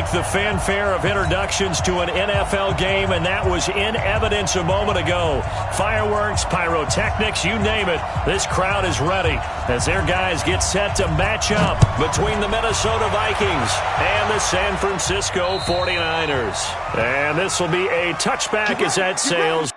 like the fanfare of introductions to an NFL game, and that was in evidence a moment ago. Fireworks, pyrotechnics, you name it. This crowd is ready as their guys get set to match up between the Minnesota Vikings and the San Francisco 49ers. And this will be a touchback as that sails.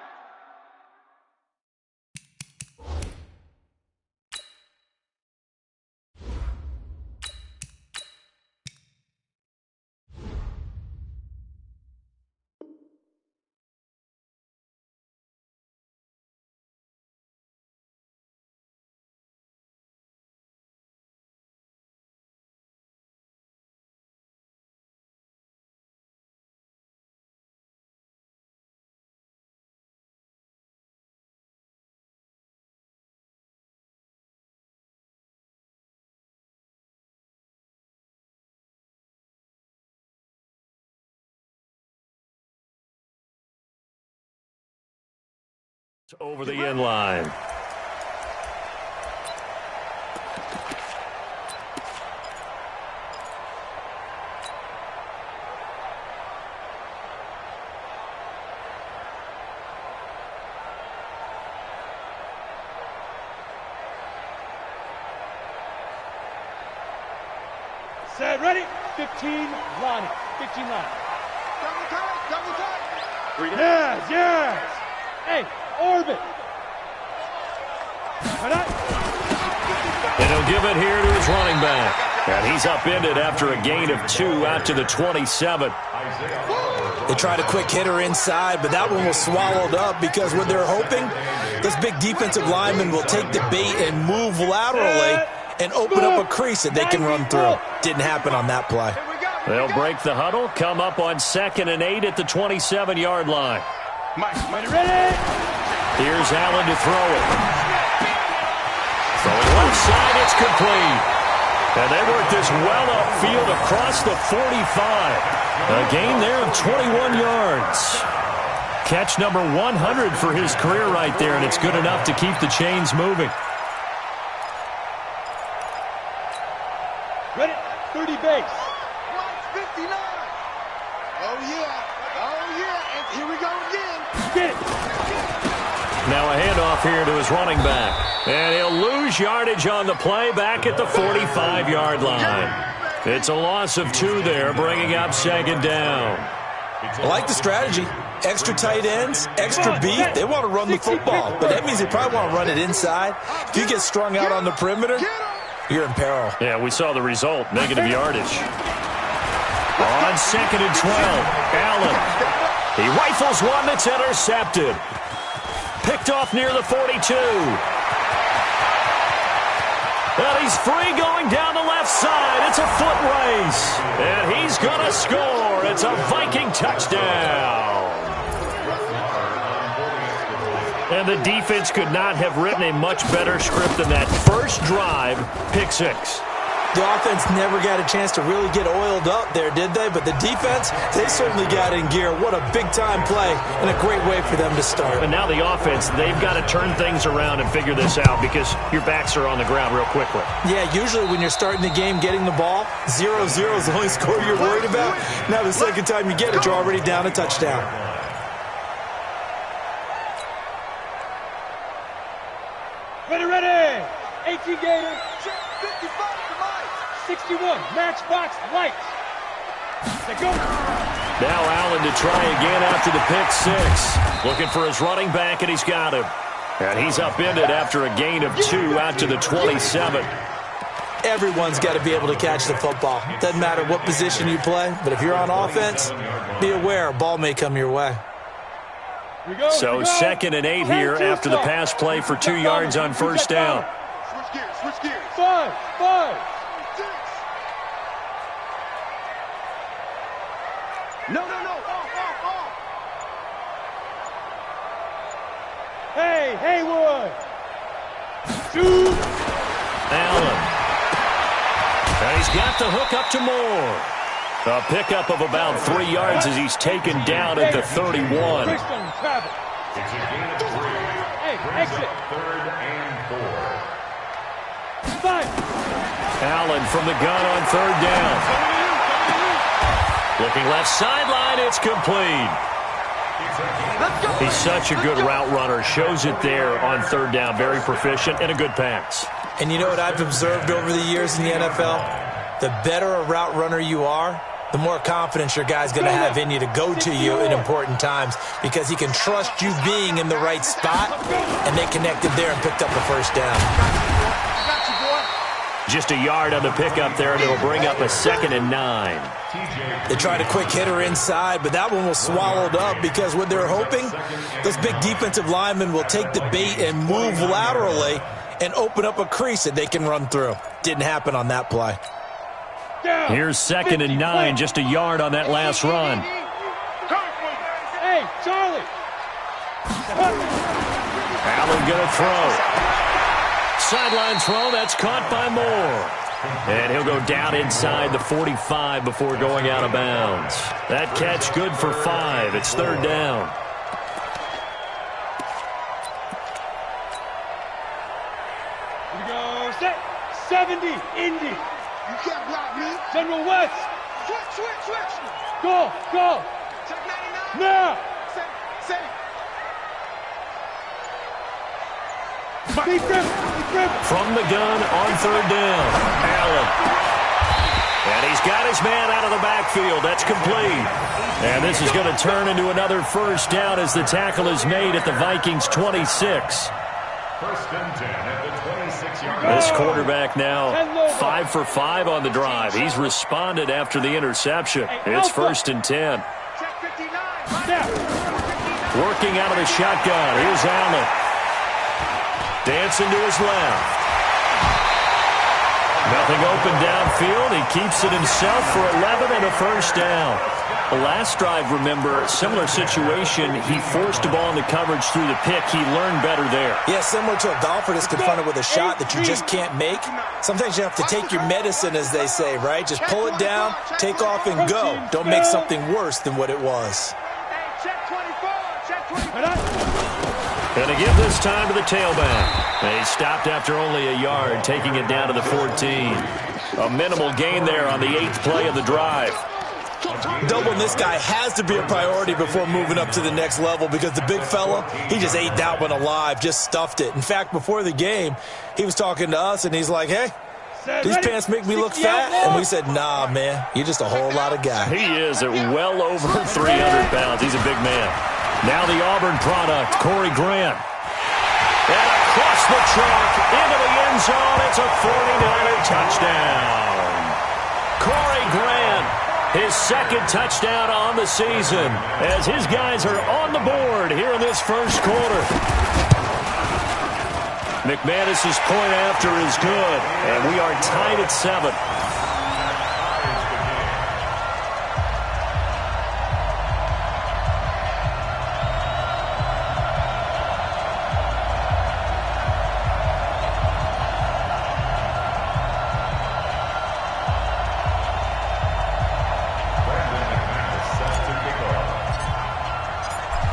Over the end line. Set, ready? 15 line. 15 line. Double tight, double tight. Yes, yes. Hey, orbit. And he'll give it here to his running back. And he's upended after a gain of 2 out to the 27. They tried a quick hitter inside, but that one was swallowed up because what they're hoping, this big defensive lineman will take the bait and move laterally and open up a crease that they can run through. Didn't happen on that play. They'll break the huddle, come up on 2nd and 8 at the 27-yard line. Mike, ready? Here's Allen to throw it. From the left side, it's complete. And they work this well upfield across the 45. A gain there of 21 yards. Catch number 100 for his career right there, and it's good enough to keep the chains moving. Ready? 30 base. 59. Oh, yeah. Oh, yeah. And here we go again. Get it. Now a handoff here to his running back. And he'll lose yardage on the play back at the 45-yard line. It's a loss of 2 there, bringing up 2nd down. I like the strategy. Extra tight ends, extra beef. They want to run the football, but that means they probably want to run it inside. If you get strung out on the perimeter, you're in peril. Yeah, we saw the result, negative yardage. On 2nd and 12, Allen. He rifles one that's intercepted. Picked off near the 42. And he's free going down the left side. It's a foot race. And he's going to score. It's a Viking touchdown. And the defense could not have written a much better script than that. First drive, pick 6. The offense never got a chance to really get oiled up there, did they? But the defense, they certainly got in gear. What a big-time play and a great way for them to start. And now the offense, they've got to turn things around and figure this out because your backs are on the ground real quickly. Yeah, usually when you're starting the game getting the ball, 0-0 is the only score you're worried about. Now the second time you get it, you're already down a touchdown. Ready. 18 Gator. 55 to Mike. 61, matchbox lights. They go. Now Allen to try again after the pick 6. Looking for his running back, and he's got him. And he's upended after a gain of 2 out to the 27. Everyone's got to be able to catch the football. Doesn't matter what position you play, but if you're on offense, be aware a ball may come your way. So 2nd and 8 here after the pass play for 2 yards on first down. Switch gears, switch gears. 5. 6. No. Off. Hey, Haywood. Shoot. Allen. And he's got the hook up to Moore. A pickup of about 3 yards as he's taken down at the 31. Hey, exit. 3rd and 4. 5. Allen from the gun on 3rd down. Looking left sideline, it's complete. He's such a good route runner. Shows it there on third down. Very proficient and a good pass. And you know what I've observed over the years in the NFL? The better a route runner you are, the more confidence your guy's going to have in you to go to you in important times because he can trust you being in the right spot, and they connected there and picked up a first down. Just a yard on the pickup there, and it'll bring up a 2nd and 9. They tried a quick hitter inside, but that one was swallowed up because what they're hoping, those big defensive linemen will take the bait and move laterally and open up a crease that they can run through. Didn't happen on that play. Here's 2nd and 9, just a yard on that last run. Hey, Charlie. Allen going to throw. Sideline throw, that's caught by Moore. And he'll go down inside the 45 before going out of bounds. That catch good for 5. It's third down. Here we go. Set. 70. Indy. You can't block me. General West. Switch. Go. Check 99. Now. Say. Deep grip. From the gun on third down. Allen. And he's got his man out of the backfield. That's complete. And this is going to turn into another first down as the tackle is made at the Vikings 26. First and 10 at the 26-yard. This quarterback now 5 for 5 on the drive. He's responded after the interception. It's first and 10. Check 59. Working out of the shotgun. Here's Allen. Dancing to his left. Nothing open downfield. He keeps it himself for 11 and a first down. The last drive, remember, similar situation. He forced the ball into coverage through the pick. He learned better there. Yeah, similar to a golfer that's confronted with a shot that you just can't make. Sometimes you have to take your medicine, as they say, right? Just pull it down, take off, and go. Don't make something worse than what it was. Hey, check 24. Going to give this time to the tailback. They stopped after only a yard, taking it down to the 14. A minimal gain there on the 8th play of the drive. Doubling this guy has to be a priority before moving up to the next level because the big fella, he just ate that one alive, just stuffed it. In fact, before the game, he was talking to us, and he's like, hey, these pants make me look fat? And we said, nah, man, you're just a whole lot of guy. He is at well over 300 pounds. He's a big man. Now the Auburn product, Corey Grant. And across the chalk, into the end zone, it's a 49er touchdown. Corey Grant, his 2nd touchdown on the season, as his guys are on the board here in this first quarter. McManus's point after is good, and we are tied at 7.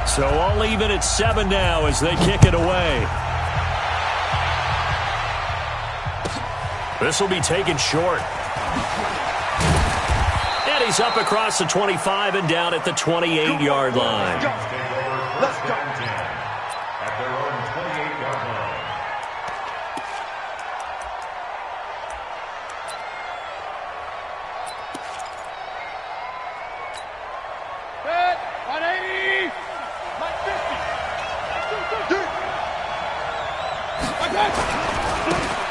So all even at 7 now as they kick it away. This will be taken short. And he's up across the 25 and down at the 28-yard line. Let's go. At their own 28-yard line. Set. 180.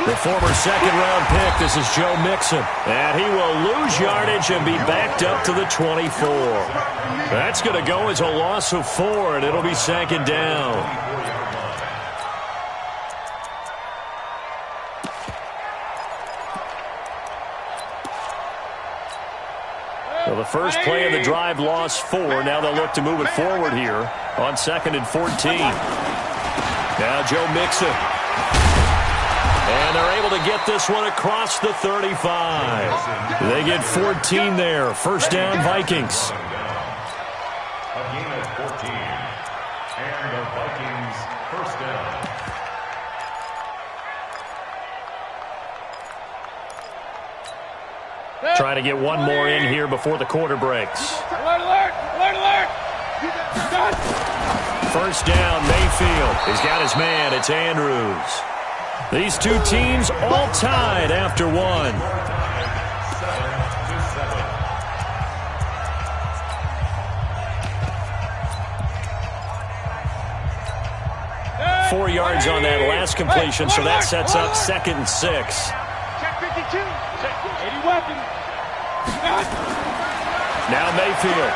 The former second-round pick, this is Joe Mixon. And he will lose yardage and be backed up to the 24. That's going to go as a loss of 4, and it'll be 2nd down. Well, the first play of the drive lost 4. Now they'll look to move it forward here on 2nd and 14. Now Joe Mixon. And they're able to get this one across the 35. They get 14 there. First down, Vikings. A gain of 14. And the Vikings first down. Trying to get one more in here before the quarter breaks. Alert, alert, alert, alert. First down, Mayfield. He's got his man. It's Andrews. These two teams all tied after one. 4 yards on that last completion, so that sets up 2nd and 6. Check 52. 80 weapons. Now Mayfield.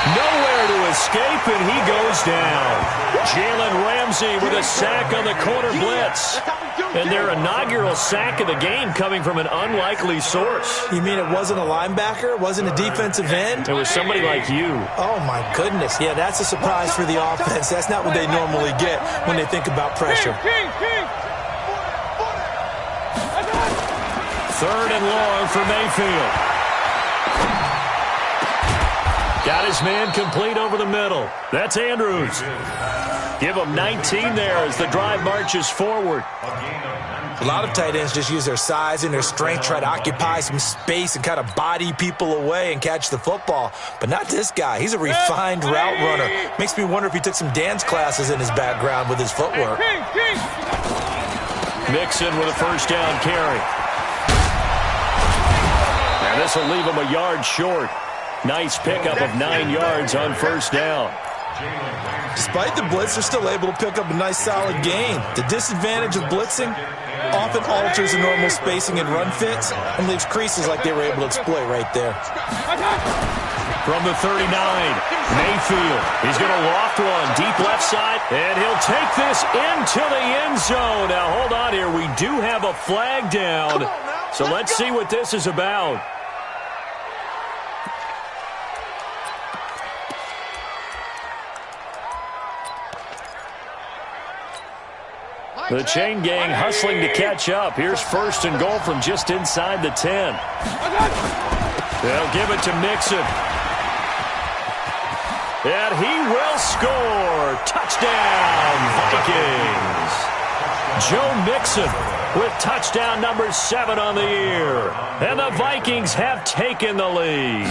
Nowhere to escape, and he goes down. Jalen Ramsey with a sack on the corner blitz. And their inaugural sack of the game coming from an unlikely source. You mean it wasn't a linebacker? It wasn't a defensive end? It was somebody like you. Oh, my goodness. Yeah, that's a surprise for the offense. That's not what they normally get when they think about pressure. Third and long for Mayfield. Got his man complete over the middle. That's Andrews. Give him 19 there as the drive marches forward. A lot of tight ends just use their size and their strength, try to occupy some space and kind of body people away and catch the football. But not this guy. He's a refined route runner. Makes me wonder if he took some dance classes in his background with his footwork. Mixon with a first down carry. And this will leave him a yard short. Nice pickup of 9 yards on first down. Despite the blitz, they're still able to pick up a nice solid gain. The disadvantage of blitzing often alters the normal spacing and run fits and leaves creases like they were able to exploit right there. From the 39, Mayfield. He's going to loft one deep left side, and he'll take this into the end zone. Now, hold on here. We do have a flag down, so let's see what this is about. The chain gang hustling to catch up. Here's first and goal from just inside the 10. They'll give it to Mixon. And he will score. Touchdown, Vikings. Joe Mixon with touchdown number 7 on the year. And the Vikings have taken the lead.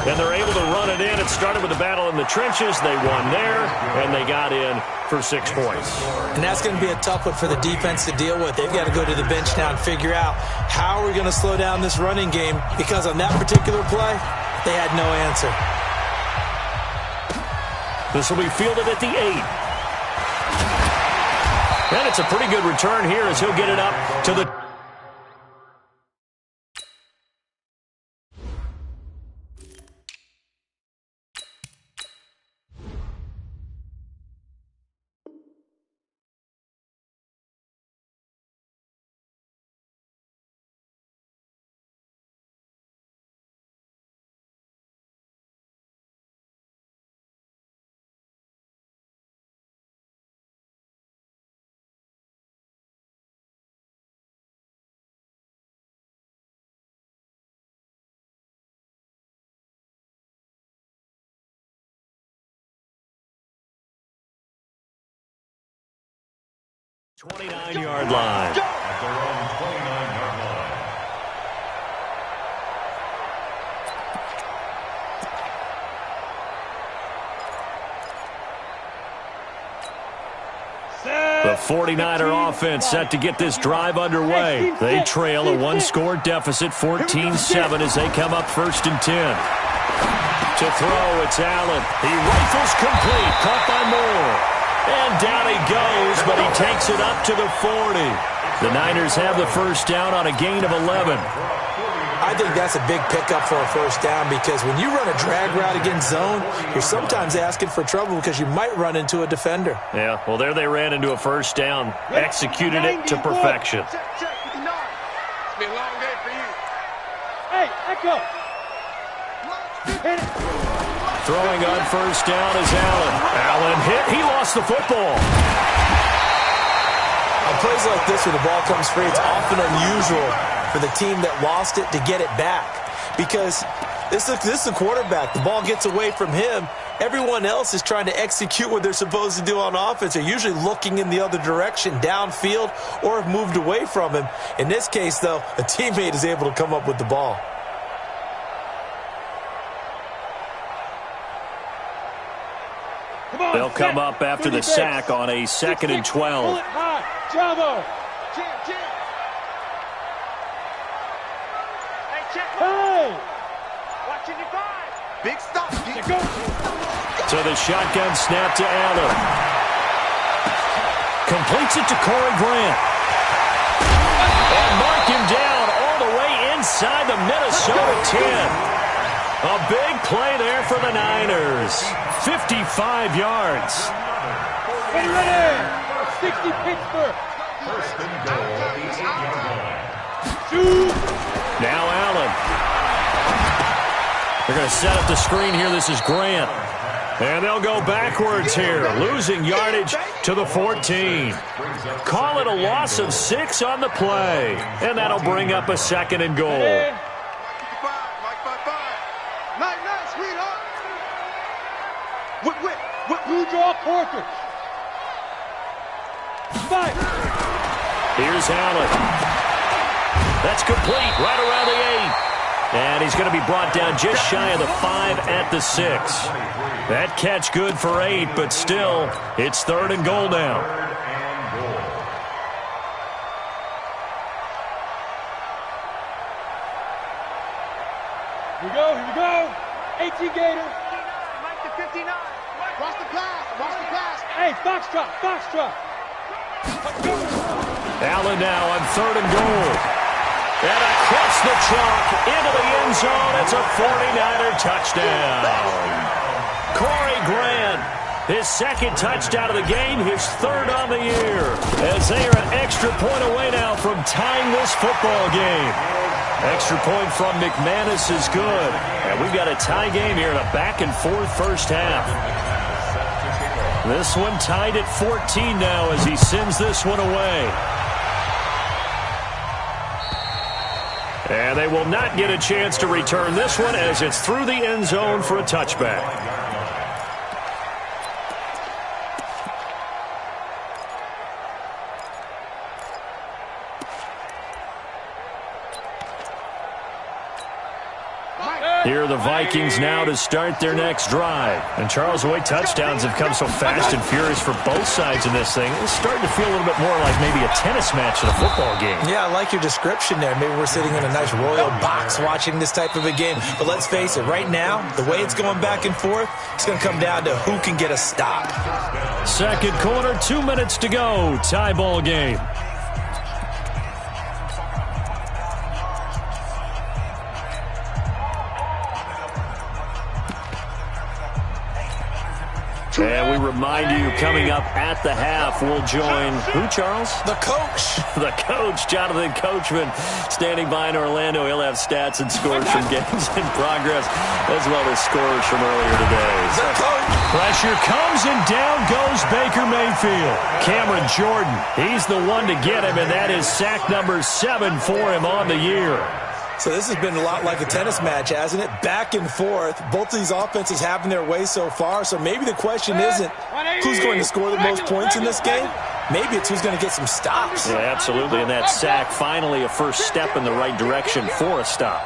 And they're able to run it in. It started with a battle in the trenches. They won there, and they got in for 6 points. And that's going to be a tough one for the defense to deal with. They've got to go to the bench now and figure out how are we going to slow down this running game, because on that particular play, they had no answer. This will be fielded at the 8. And it's a pretty good return here as he'll get it up to the... .29-yard line. At their own 29-yard line. The 49er offense set to get this drive underway. They trail a 1-score deficit, 14-7, as they come up first and 10. To throw, it's Allen. He rifles complete, caught by Moore. And down he goes, but he takes it up to the 40. The Niners have the first down on a gain of 11. I think that's a big pickup for a first down, because when you run a drag route against zone, you're sometimes asking for trouble because you might run into a defender. Yeah, well, there they ran into a first down, executed it to perfection. It's gonna be a long day for you. Hey, Echo. Hit it. Throwing on first down is Allen. Allen hit. He lost the football. On plays like this where the ball comes free, it's often unusual for the team that lost it to get it back. because this is a quarterback. The ball gets away from him. Everyone else is trying to execute what they're supposed to do on offense. They're usually looking in the other direction, downfield, or have moved away from him. In this case, though, a teammate is able to come up with the ball. They'll come up after the sack on a 2nd and 12. Pull it high. Jumbo. Hey! Watching your guys. Big stop. Go. So the shotgun snap to Allen. Completes it to Corey Grant. And mark him down all the way inside the Minnesota 10. A big play there for the Niners. 55 yards. Ready. 60 Pittsburgh. First and goal at the 8-yard line. Shoot. Now Allen. They're going to set up the screen here. This is Grant. And they'll go backwards here, losing yardage to the 14. Call it a loss of 6 on the play. And that'll bring up a 2nd and goal. Night, sweetheart. Whip. Blue draw Porter. Five. Here's Allen. That's complete, right around the 8. And he's going to be brought down just shy of the 5 at the 6. That catch good for 8, but still, it's 3rd and goal now. Here we go. 18 Gator. Mike to 59. Watch the pass. Hey, Foxtrot. Allen now on 3rd and goal. And across the chalk into the end zone. It's a 49er touchdown. Corey Grant, his 2nd touchdown of the game, his 3rd on the year. As they are an extra point away now from tying this football game. Extra point from McManus is good. And we've got a tie game here in a back-and-forth first half. This one tied at 14 now as he sends this one away. And they will not get a chance to return this one as it's through the end zone for a touchback. Here are the Vikings now to start their next drive. And Charles, the way touchdowns have come so fast and furious for both sides in this thing, it's starting to feel a little bit more like maybe a tennis match in a football game. Yeah, I like your description there. Maybe we're sitting in a nice royal box watching this type of a game. But let's face it, right now, the way it's going back and forth, it's going to come down to who can get a stop. 2nd quarter, 2 minutes to go. Tie ball game. And we remind you, coming up at the half, we'll join who, Charles? The coach. The coach, Jonathan Coachman, standing by in Orlando. He'll have stats and scores from games in progress, as well as scores from earlier today. The coach. Pressure comes, and down goes Baker Mayfield. Cameron Jordan, he's the one to get him, and that is sack number 7 for him on the year. So this has been a lot like a tennis match, hasn't it? Back and forth. Both of these offenses having their way so far. So maybe the question isn't who's going to score the most points in this game. Maybe it's who's going to get some stops. Yeah, absolutely. And that sack, finally a first step in the right direction for a stop.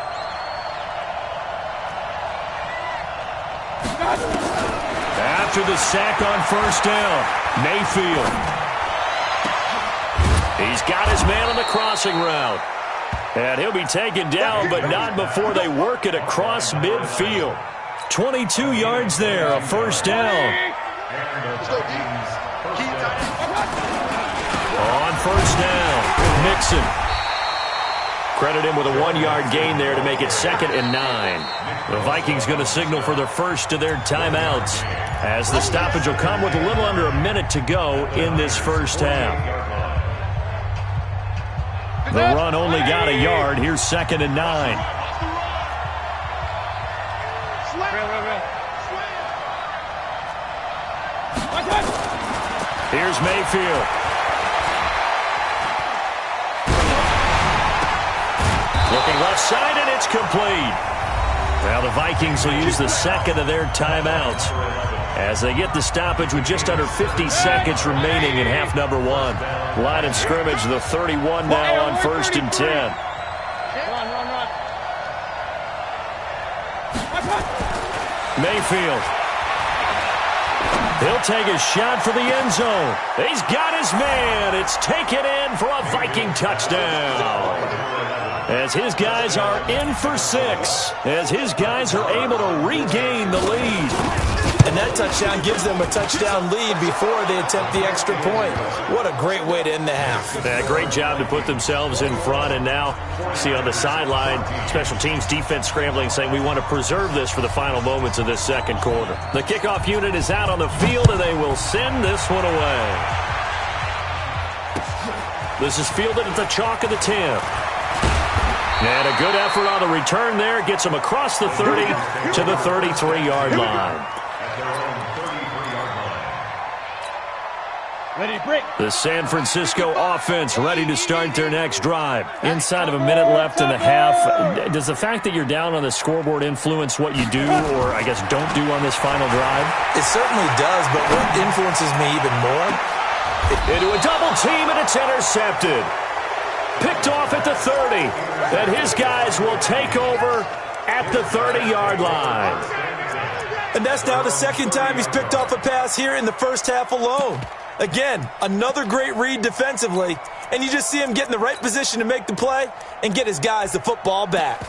After the sack on first down, Mayfield. He's got his man on the crossing route. And he'll be taken down, but not before they work it across midfield. 22 yards there, a first down. On first down, Mixon. Credit him with a 1-yard gain there to make it 2nd and 9. The Vikings going to signal for their first of their timeouts, as the stoppage will come with a little under a minute to go in this first half. The run only got a yard. Here's 2nd and 9. Here's Mayfield. Looking left side, and it's complete. Now the Vikings will use the second of their timeouts as they get the stoppage with just under 50 seconds remaining in half number one. Line of scrimmage, the 31 now on 1st and 10. Mayfield. He'll take a shot for the end zone. He's got his man. It's taken in for a Viking touchdown. As his guys are in for 6. As his guys are able to regain the lead. And that touchdown gives them a touchdown lead before they attempt the extra point. What a great way to end the half. Yeah, great job to put themselves in front. And now, see on the sideline, special teams defense scrambling, saying we want to preserve this for the final moments of this second quarter. The kickoff unit is out on the field, and they will send this one away. This is fielded at the chalk of the 10. And a good effort on the return there. Gets them across the 30 to the 33-yard line. Ready, break. The San Francisco offense ready to start their next drive. Inside of a minute left in the half. Does the fact that you're down on the scoreboard influence what you do, or I guess don't do on this final drive? It certainly does, but what influences me even more? Into a double team, and it's intercepted. Picked off at the 30. And his guys will take over at the 30-yard line. And that's now the second time he's picked off a pass here in the first half alone. Again, another great read defensively, and you just see him get in the right position to make the play and get his guys the football back.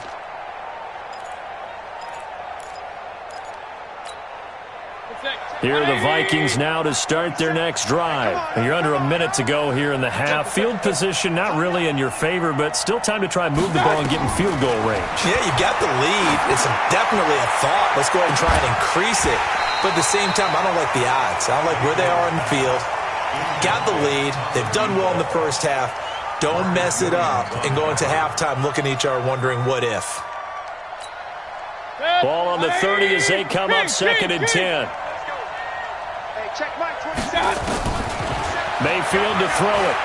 Here are the Vikings now to start their next drive. You're under a minute to go here in the half. Field position not really in your favor, but still time to try and move the ball and get in field goal range. Yeah, you got the lead. It's definitely a thought. Let's go ahead and try and increase it. But at the same time, I don't like the odds. I don't like where they are in the field. Got the lead. They've done well in the first half. Don't mess it up and go into halftime looking at each other wondering what if. Ball on the 30 as they come up 2nd and 10. Check my 20. Mayfield to throw it.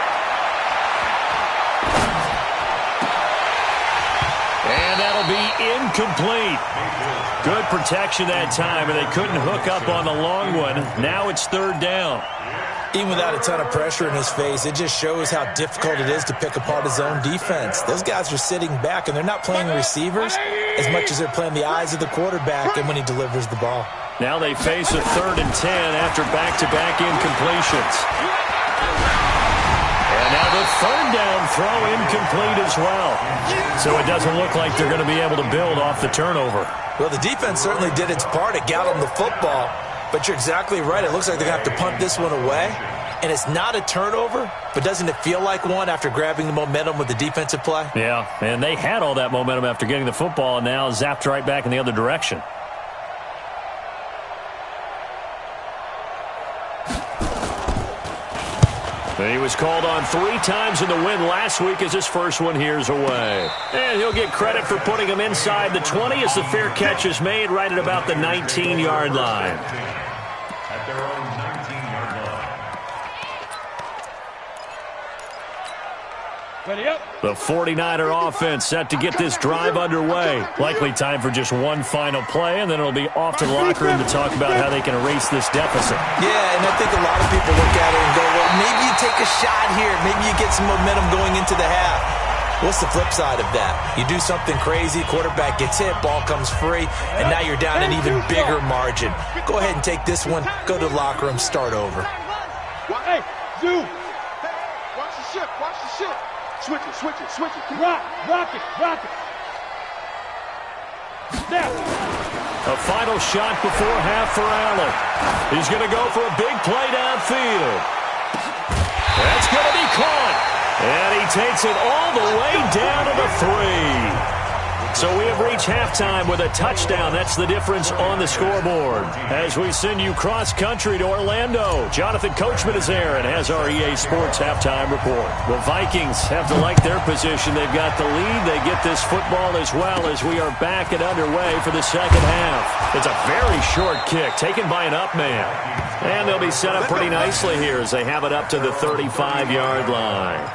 And that'll be incomplete. Good protection that time, and they couldn't hook up on the long one. Now it's 3rd down. Even without a ton of pressure in his face, it just shows how difficult it is to pick apart his own defense. Those guys are sitting back, and they're not playing receivers as much as they're playing the eyes of the quarterback and when he delivers the ball. Now they face a 3rd and 10 after back-to-back incompletions. And now the 3rd down throw incomplete as well. So it doesn't look like they're going to be able to build off the turnover. Well, the defense certainly did its part. It got them the football. But you're exactly right. It looks like they're going to have to punt this one away. And it's not a turnover, but doesn't it feel like one after grabbing the momentum with the defensive play? Yeah, and they had all that momentum after getting the football and now zapped right back in the other direction. He was called on 3 times in the win last week as his first one here's away. And he'll get credit for putting him inside the 20 as the fair catch is made right at about the 19-yard line. At their own 19-yard line. Ready up. The 49er offense set to get this drive underway. Likely time for just one final play, and then it'll be off to the locker room to talk about how they can erase this deficit. Yeah, and I think a lot of people look at it and go, well, maybe you take a shot here. Maybe you get some momentum going into the half. What's the flip side of that? You do something crazy, quarterback gets hit, ball comes free, and now you're down an even bigger margin. Go ahead and take this one, go to the locker room, start over. Hey, zoom. Watch the ship, watch the ship. Switch it, switch it, switch it. Rock it, rock it. Now. A final shot before half for Allen. He's going to go for a big play downfield. That's going to be caught. And he takes it all the way down to the 3. So we have reached halftime with a touchdown. That's the difference on the scoreboard. As we send you cross-country to Orlando, Jonathan Coachman is there and has our EA Sports halftime report. The Vikings have to like their position. They've got the lead. They get this football as well as we are back and underway for the second half. It's a very short kick taken by an up man. And they'll be set up pretty nicely here as they have it up to the 35-yard line.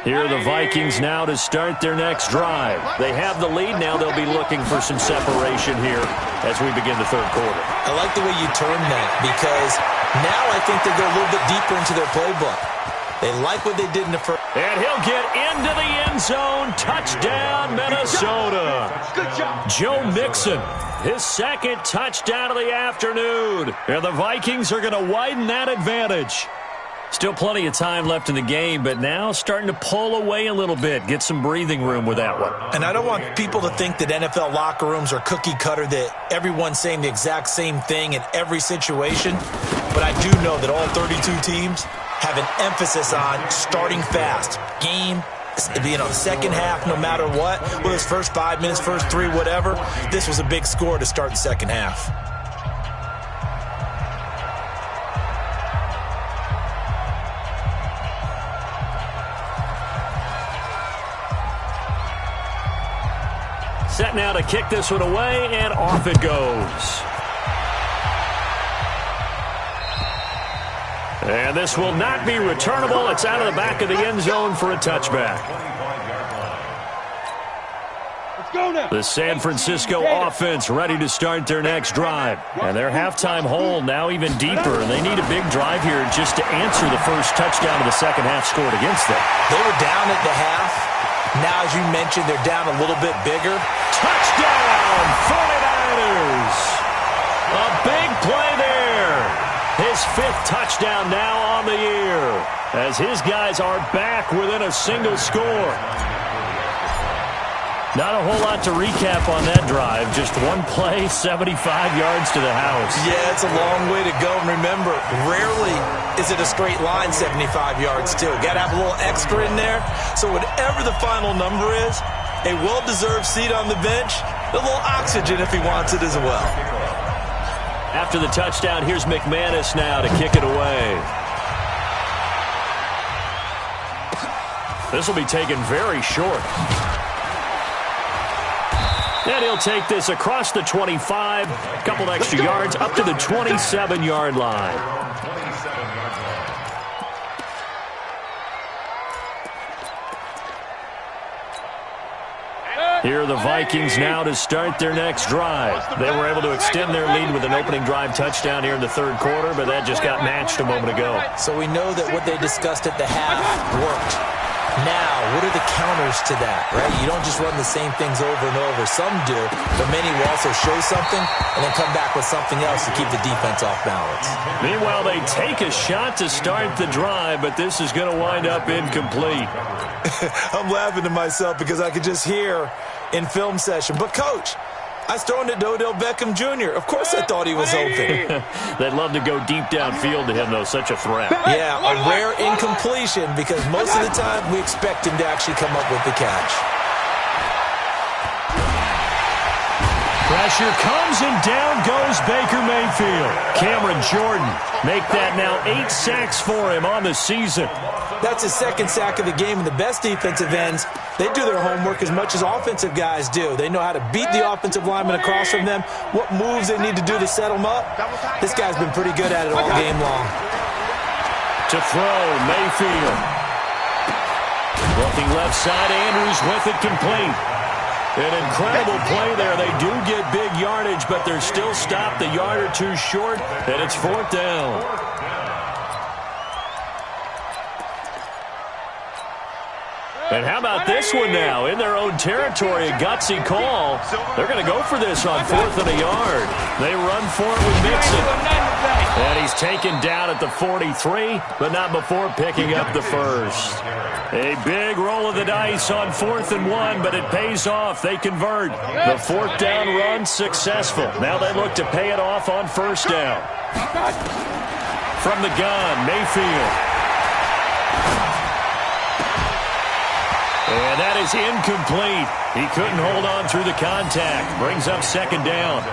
Here are the Vikings now to start their next drive. They have the lead. Now they'll be looking for some separation here as we begin the third quarter. I like the way you turned that because now I think they go a little bit deeper into their playbook. They like what they did in the first. And he'll get into the end zone. Touchdown, Minnesota. Good job. Joe Mixon, his second touchdown of the afternoon. And the Vikings are going to widen that advantage. Still plenty of time left in the game, but now starting to pull away a little bit. Get some breathing room with that one. And I don't want people to think that NFL locker rooms are cookie cutter, that everyone's saying the exact same thing in every situation. But I do know that all 32 teams have an emphasis on starting fast. Game, second half, no matter what. Whether it's first 5 minutes, first 3, whatever. This was a big score to start the second half. Set now to kick this one away, and off it goes. And this will not be returnable. It's out of the back of the end zone for a touchback. Let's go now. The San Francisco offense ready to start their next drive. And their halftime hole now even deeper. And they need a big drive here just to answer the first touchdown of the second half scored against them. They were down at the half. Now, as you mentioned, they're down a little bit bigger. Touchdown, 49ers. A big play there. His 5th touchdown now on the year as his guys are back within a single score. Not a whole lot to recap on that drive. Just one play, 75 yards to the house. Yeah, it's a long way to go. And remember, rarely is it a straight line 75 yards, too. Got to have a little extra in there. So whatever the final number is, a well-deserved seat on the bench, a little oxygen if he wants it as well. After the touchdown, here's McManus now to kick it away. This will be taken very short. And he'll take this across the 25, a couple extra yards, up to the 27-yard line. Here are the Vikings now to start their next drive. They were able to extend their lead with an opening drive touchdown here in the third quarter, but that just got matched a moment ago. So we know that what they discussed at the half worked. Now, what are the counters to that, right? You don't just run the same things over and over. Some do, but many will also show something and then come back with something else to keep the defense off balance. Meanwhile, they take a shot to start the drive, but this is going to wind up incomplete. I'm laughing to myself because I could just hear in film session, but Coach, I was throwing it to Odell Beckham Jr. Of course I thought he was open. They'd love to go deep downfield to him, though. Such a threat. Yeah, a rare incompletion because most of the time we expect him to actually come up with the catch. Pressure comes and down goes Baker Mayfield. Cameron Jordan make that now 8 sacks for him on the season. That's his second sack of the game, and the best defensive ends, they do their homework as much as offensive guys do. They know how to beat the offensive lineman across from them, what moves they need to do to set them up. This guy's been pretty good at it all game long. To throw, Mayfield. Looking left side, Andrews with it complete. An incredible play there. They do get big yardage, but they're still stopped a yard or two short, and it's 4th down. And how about this one now? In their own territory, a gutsy call. They're going to go for this on 4th and a yard. They run for it with Mixon. And he's taken down at the 43, but not before picking up the first. A big roll of the dice on 4th and 1, but it pays off. They convert. The 4th down run successful. Now they look to pay it off on 1st down. From the gun, Mayfield. And that is incomplete. He couldn't hold on through the contact. Brings up 2nd down.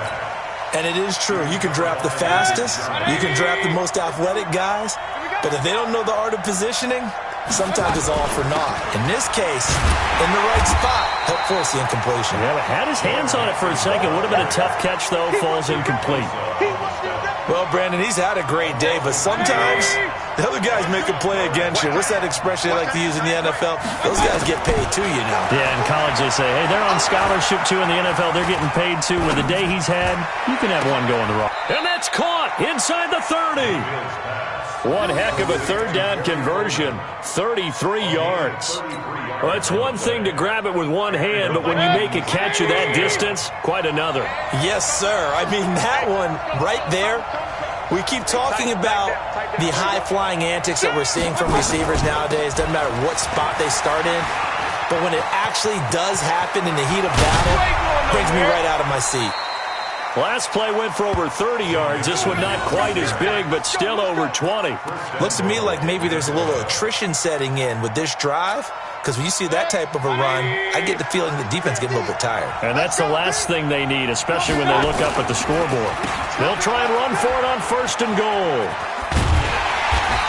And it is true. You can draft the fastest. You can draft the most athletic guys. But if they don't know the art of positioning, sometimes it's all for naught. In this case, in the right spot, helped force the incompletion. Yeah, but had his hands on it for a second. Would have been a tough catch, though. Falls incomplete. Well, Brandon, he's had a great day, but sometimes the other guys make a play against you. What's that expression they like to use in the NFL? Those guys get paid too, you know. Yeah, in college they say, hey, they're on scholarship too. In the NFL, they're getting paid too. With the day he's had, you can have one going the wrong. And that's caught inside the 30. One heck of a third down conversion, 33 yards. Well, it's one thing to grab it with one hand, but when you make a catch of that distance, quite another. Yes, sir. I mean, that one right there, we keep talking about the high-flying antics that we're seeing from receivers nowadays. Doesn't matter what spot they start in. But when it actually does happen in the heat of battle, it brings me right out of my seat. Last play went for over 30 yards. This one not quite as big, but still over 20. Looks to me like maybe there's a little attrition setting in with this drive, because when you see that type of a run, I get the feeling the defense getting a little bit tired. And that's the last thing they need, especially when they look up at the scoreboard. They'll try and run for it on 1st and goal.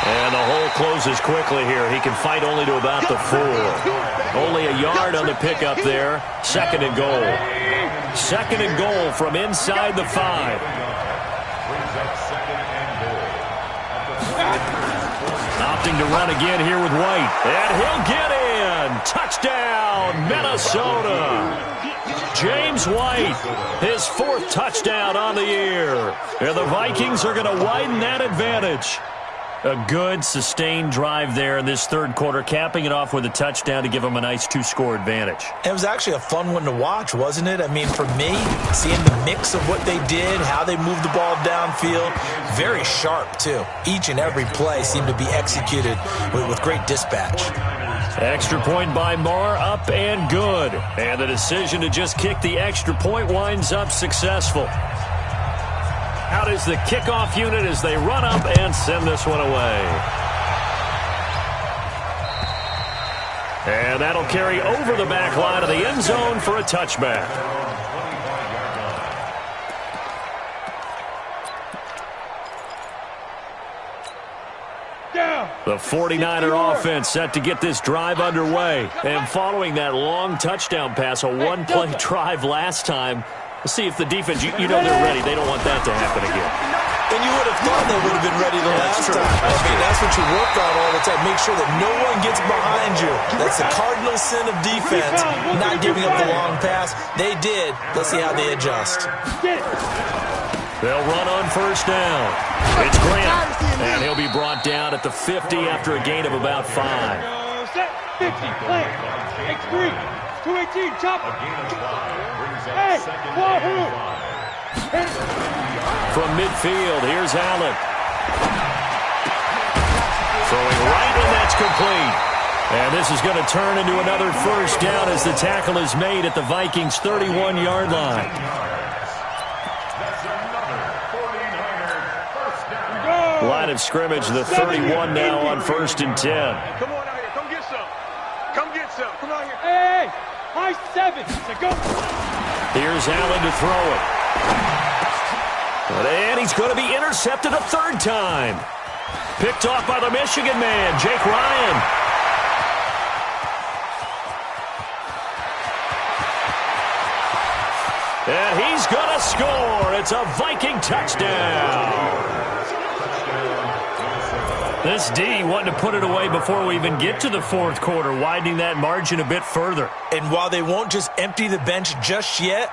And the hole closes quickly here. He can fight only to about the 4. Only a yard on the pickup there. 2nd and goal. 2nd and goal from inside the 5. Opting to run again here with White. And he'll get in. Touchdown, Minnesota. James White, his 4th touchdown on the year. And the Vikings are going to widen that advantage. A good, sustained drive there in this 3rd quarter, capping it off with a touchdown to give them a nice 2-score advantage. It was actually a fun one to watch, wasn't it? I mean, for me, seeing the mix of what they did, how they moved the ball downfield, very sharp, too. Each and every play seemed to be executed with great dispatch. Extra point by Marr, up and good. And the decision to just kick the extra point winds up successful. Out is the kickoff unit as they run up and send this one away. And that'll carry over the back line of the end zone for a touchback. The 49er offense set to get this drive underway. And following that long touchdown pass, a one-play drive last time, let's see if the defense, you know they're ready. They don't want that to happen again. And you would have thought they would have been ready the last time. I mean, that's what you work on all the time. Make sure that no one gets behind you. That's the cardinal sin of defense, not giving up the long pass. They did. Let's see how they adjust. They'll run on 1st down. It's Grant, and he'll be brought down at the 50 after a gain of about 5. Set, 50, plant, X3, 218, chop. Hey, Wahoo! From midfield, here's Allen. Throwing right, and that's complete. And this is going to turn into another 1st down as the tackle is made at the Vikings' 31-yard line. Line of scrimmage, the 31 now on 1st and 10. Come on out here. Come get some. Come get some. Come out here. Hey, high 7. So go. Here's Allen to throw it. And he's going to be intercepted a 3rd time. Picked off by the Michigan man, Jake Ryan. And he's going to score. It's a Viking touchdown. This D wanting to put it away before we even get to the 4th quarter, widening that margin a bit further. And while they won't just empty the bench just yet,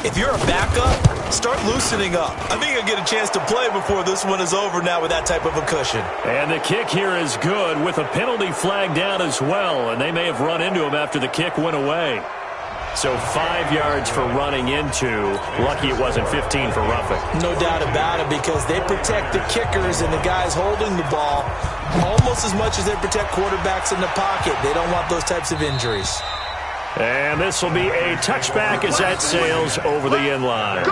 if you're a backup, start loosening up. I think you'll get a chance to play before this one is over now with that type of a cushion. And the kick here is good with a penalty flag down as well, and they may have run into him after the kick went away. So 5 yards for running into. Lucky it wasn't 15 for roughing. No doubt about it, because they protect the kickers and the guys holding the ball almost as much as they protect quarterbacks in the pocket. They don't want those types of injuries. And this will be a touchback as that sails over the end line.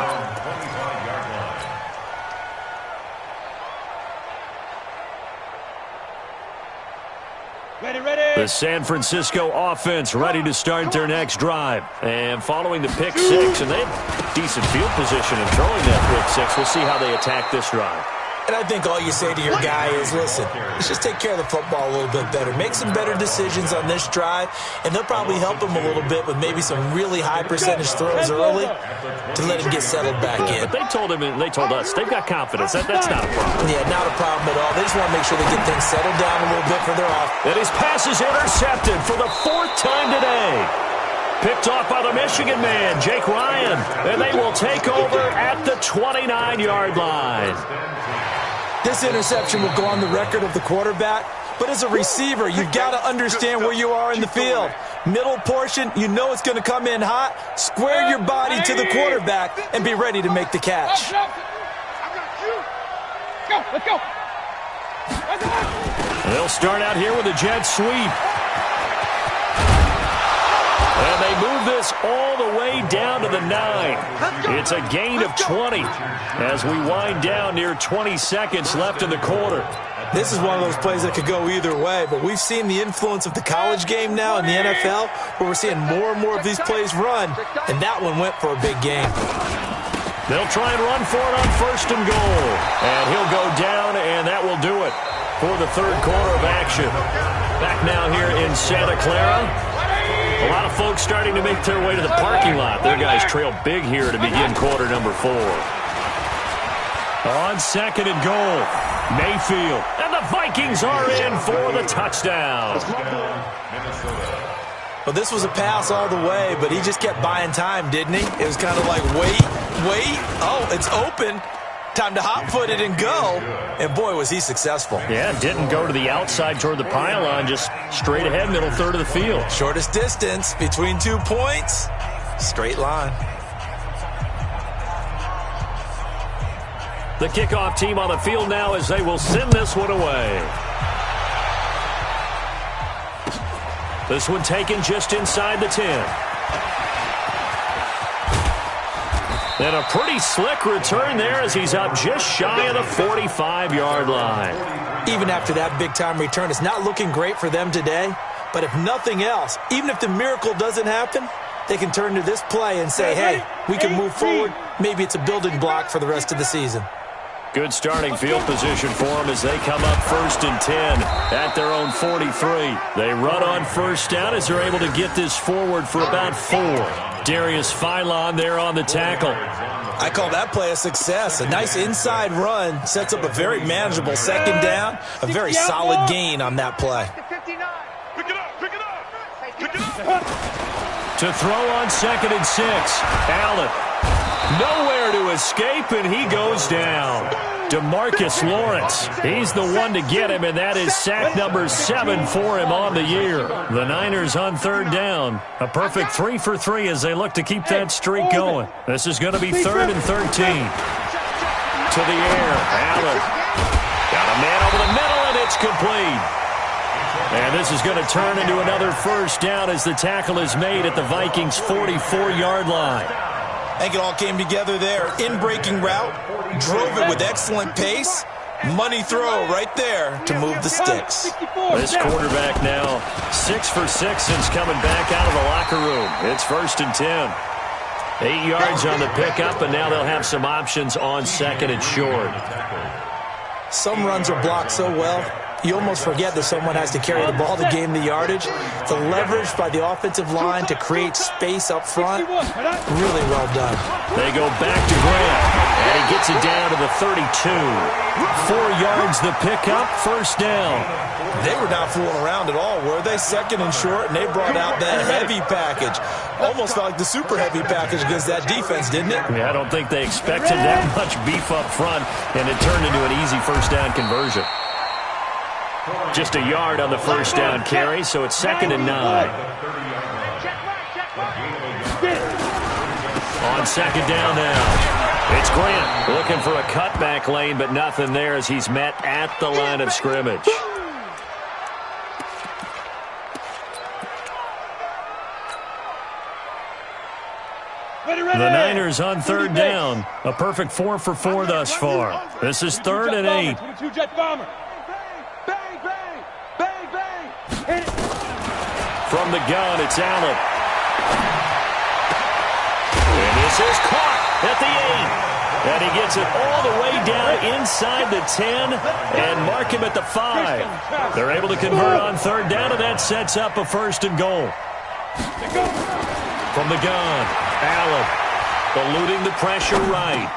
The San Francisco offense ready to start their next drive. And following the pick 6, and they have decent field position in throwing that pick 6. We'll see how they attack this drive. And I think all you say to your guy is, listen, let's just take care of the football a little bit better. Make some better decisions on this drive, and they'll probably help him a little bit with maybe some really high percentage throws early to let him get settled back in. But they told him, and they told us, they've got confidence. That's not a problem. Yeah, not a problem at all. They just want to make sure they get things settled down a little bit for their offense. And his pass is intercepted for the 4th time today. Picked off by the Michigan man, Jake Ryan. And they will take over at the 29-yard line. This interception will go on the record of the quarterback, but as a receiver, you've got to understand where you are in the field. Middle portion, you know it's going to come in hot. Square your body to the quarterback and be ready to make the catch. Let's go. They'll start out here with a jet sweep. And they move this all the way down to the 9. It's a gain of 20 as we wind down near 20 seconds left in the quarter. This is one of those plays that could go either way, but we've seen the influence of the college game now in the NFL, where we're seeing more and more of these plays run, and that one went for a big gain. They'll try and run for it on 1st and goal. And he'll go down, and that will do it for the 3rd quarter of action. Back now here in Santa Clara. A lot of folks starting to make their way to the parking lot. Their guys trail big here to begin quarter number 4. On 2nd and goal, Mayfield. And the Vikings are in for the touchdown. Well, this was a pass all the way, but he just kept buying time, didn't he? It was kind of like, wait. Oh, it's open. Time to hot-foot it and go. And, boy, was he successful. Yeah, didn't go to the outside toward the pylon, just straight ahead, middle third of the field. Shortest distance between 2 points. Straight line. The kickoff team on the field now as they will send this one away. This one taken just inside the 10. And a pretty slick return there as he's up just shy of the 45-yard line. Even after that big-time return, it's not looking great for them today. But if nothing else, even if the miracle doesn't happen, they can turn to this play and say, hey, we can move forward. Maybe it's a building block for the rest of the season. Good starting field position for them as they come up 1st and 10 at their own 43. They run on 1st down as they're able to get this forward for about 4. Darius Philon there on the tackle. I call that play a success. A nice inside run sets up a very manageable 2nd down. A very solid gain on that play. To throw on 2nd and 6. Allen. Nowhere to escape, and he goes down. DeMarcus Lawrence. He's the one to get him, and that is sack number 7 for him on the year. The Niners on 3rd down. A perfect 3 for 3 as they look to keep that streak going. This is going to be 3rd and 13. To the air. Allen. Got a man over the middle, and it's complete. And this is going to turn into another 1st down as the tackle is made at the Vikings' 44-yard line. I think it all came together there. In-breaking route, drove it with excellent pace. Money throw right there to move the sticks. This quarterback now 6 for 6 since coming back out of the locker room. It's 1st and 10. 8 yards on the pickup, and now they'll have some options on 2nd and short. Some runs are blocked so well, you almost forget that someone has to carry the ball to gain the yardage. The leverage by the offensive line to create space up front, really well done. They go back to Grant, and he gets it down to the 32. 4 yards the pickup, 1st down. They were not fooling around at all, were they? 2nd and short, and they brought out that heavy package. Almost felt like the super heavy package against that defense, didn't it? Yeah, I don't think they expected that much beef up front, and it turned into an easy 1st down conversion. Just a yard on the 1st down carry, so it's 2nd and 9. On 2nd down now. It's Grant looking for a cutback lane, but nothing there as he's met at the line of scrimmage. The Niners on 3rd down. A perfect 4 for 4 thus far. This is 3rd and 8. From the gun, it's Allen. And this is caught at the 8. And he gets it all the way down inside the 10 and mark him at the 5. They're able to convert on third down, and that sets up a 1st and goal. From the gun, Allen eluding the pressure right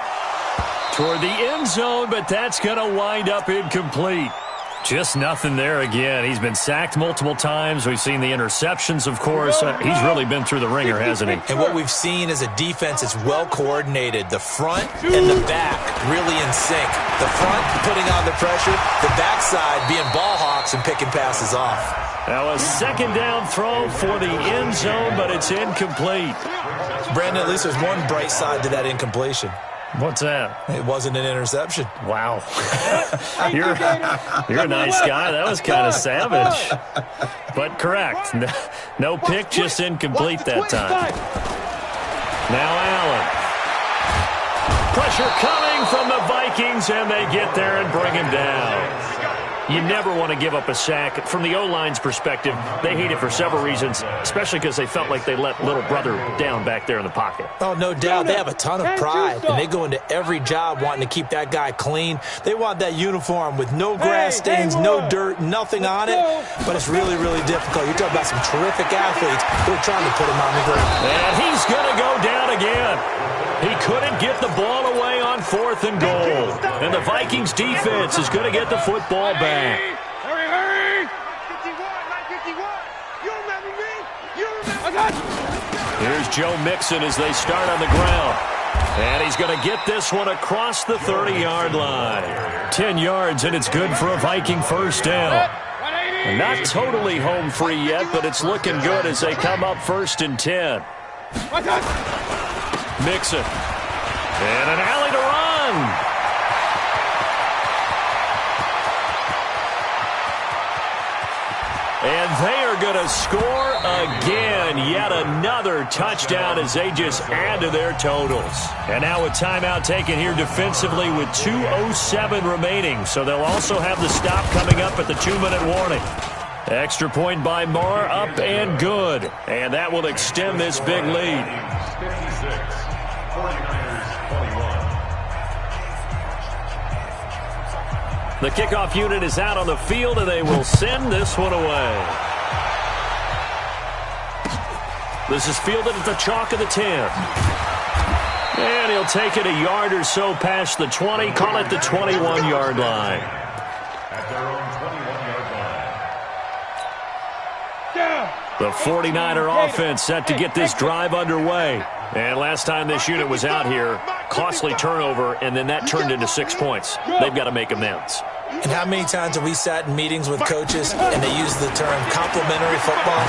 toward the end zone, but that's going to wind up incomplete. Just nothing there again. He's been sacked multiple times. We've seen the interceptions, of course. He's really been through the ringer, hasn't he? And what we've seen is a defense that's well coordinated. The front and the back really in sync. The front putting on the pressure, the backside being ball hawks and picking passes off. Now a 2nd down throw for the end zone, but it's incomplete. Brandon, at least there's one bright side to that incompletion. What's that? It wasn't an interception. Wow. You're a nice guy. That was kind of savage. But correct. No pick, just incomplete that time. Now Allen. Pressure coming from the Vikings, and they get there and bring him down. You never want to give up a sack. From the O-line's perspective, they hate it for several reasons, especially because they felt like they let little brother down back there in the pocket. Oh, no doubt. They have a ton of pride, and they go into every job wanting to keep that guy clean. They want that uniform with no grass stains, no dirt, nothing on it, but it's really, really difficult. You're talking about some terrific athletes who are trying to put him on the ground. And he's going to go down again. He couldn't get the ball away on 4th and goal. And the Vikings defense is going to get the football back. Hurry! 51. You remember me? I got you. Here's Joe Mixon as they start on the ground. And he's going to get this one across the 30-yard line. 10 yards, and it's good for a Viking 1st down. Not totally home free yet, but it's looking good as they come up 1st and 10. Mixon. And an alley to run. And they are going to score again. Yet another touchdown as they just add to their totals. And now a timeout taken here defensively with 2:07 remaining. So they'll also have the stop coming up at the 2-minute warning. Extra point by Marr, up and good. And that will extend this big lead. 56, 49ers 21. The kickoff unit is out on the field, and they will send this one away. This is fielded at the chalk of the 10. And he'll take it a yard or so past the 20, call it the 21-yard line. At their own 21-yard line. The 49er offense set to get this drive underway. And last time this unit was out here, costly turnover, and then that turned into 6 points. They've got to make amends. And how many times have we sat in meetings with coaches and they use the term complementary football?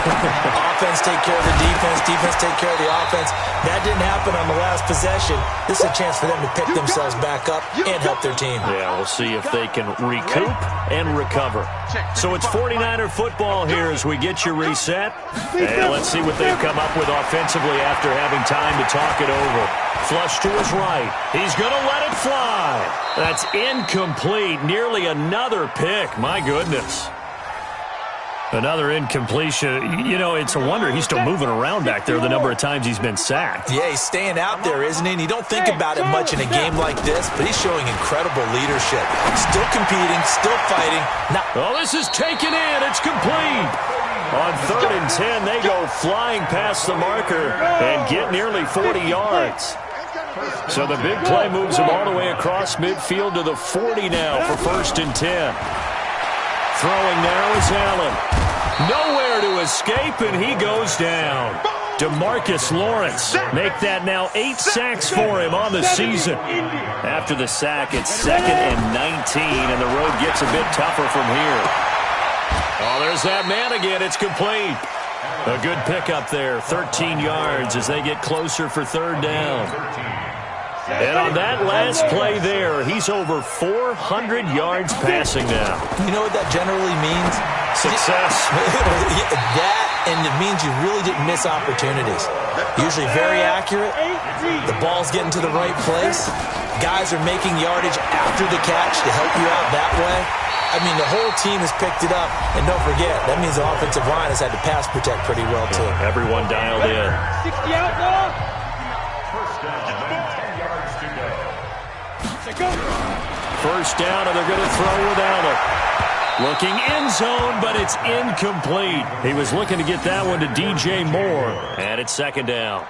Offense take care of the defense, defense take care of the offense. That didn't happen on the last possession. This is a chance for them to pick themselves back up and help their team. Yeah, we'll see if they can recoup and recover. So it's 49er football here as we get you reset. And let's see what they've come up with offensively after having time to talk it over. Flush to his right. He's going to let it fly. That's incomplete. Nearly another pick. My goodness. Another incompletion. You know, it's a wonder he's still moving around back there the number of times he's been sacked. Yeah, he's staying out there, isn't he? And you don't think about it much in a game like this, but he's showing incredible leadership. Still competing, still fighting. Oh, this is taken in. It's complete. On 3rd and 10, they go flying past the marker and get nearly 40 yards. So the big play moves them all the way across midfield to the 40 now for 1st and 10. Throwing now is Allen. Nowhere to escape, and he goes down. DeMarcus Lawrence make that now 8 sacks for him on the season. After the sack, it's 2nd and 19, and the road gets a bit tougher from here. Oh, there's that man again. It's complete. A good pickup there, 13 yards as they get closer for 3rd down. And on that last play there, he's over 400 yards passing now. You know what that generally means? Success. That, and it means you really didn't miss opportunities. Usually very accurate. The ball's getting to the right place. Guys are making yardage after the catch to help you out that way. I mean, the whole team has picked it up. And don't forget, that means the offensive line has had to pass protect pretty well, too. Everyone dialed in. 60 out, ball. First down, 10 yards to go. First down, and they're going to throw without it. Looking end zone, but it's incomplete. He was looking to get that one to DJ Moore, and it's second down.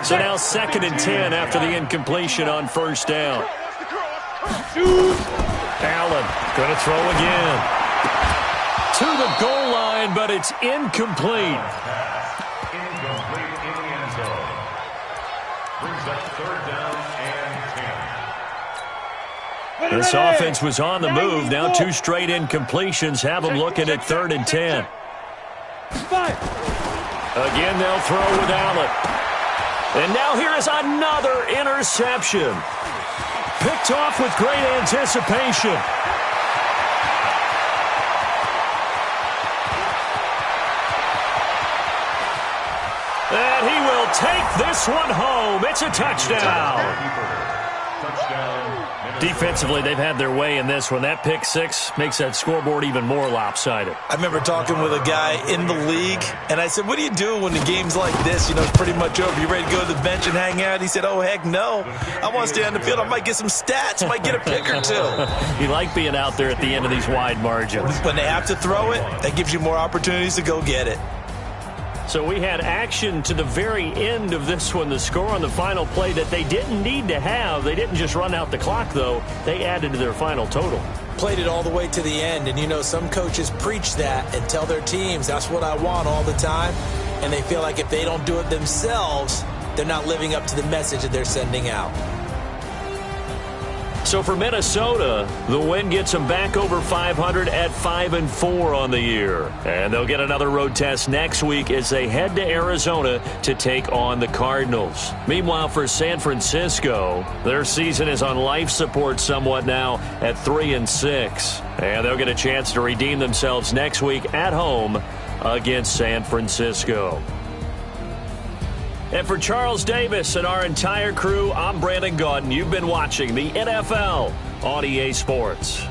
So now 2nd and 10 after the incompletion on first down. Allen going to throw again. To the goal line, but it's incomplete. Incomplete in the end zone. Brings up 3rd down and 10. This offense was on the move. Now 2 straight incompletions have them looking at 3rd and 10. Again, they'll throw with Allen. And now here is another interception. Picked off with great anticipation. And he will take this one home. It's a touchdown. Defensively, they've had their way in this one. That pick six makes that scoreboard even more lopsided. I remember talking with a guy in the league, and I said, what do you do when the game's like this? You know, it's pretty much over. You ready to go to the bench and hang out? He said, oh, heck no. I want to stay on the field. I might get some stats. I might get a pick or two. You like being out there at the end of these wide margins. When they have to throw it, that gives you more opportunities to go get it. So we had action to the very end of this one. The score on the final play that they didn't need to have. They didn't just run out the clock, though. They added to their final total. Played it all the way to the end. And, you know, some coaches preach that and tell their teams, that's what I want all the time. And they feel like if they don't do it themselves, they're not living up to the message that they're sending out. So for Minnesota, the win gets them back over 500 at 5-4 on the year. And they'll get another road test next week as they head to Arizona to take on the Cardinals. Meanwhile, for San Francisco, their season is on life support somewhat now at 3-6. And they'll get a chance to redeem themselves next week at home against San Francisco. And for Charles Davis and our entire crew, I'm Brandon Gaudin. You've been watching the NFL on EA Sports.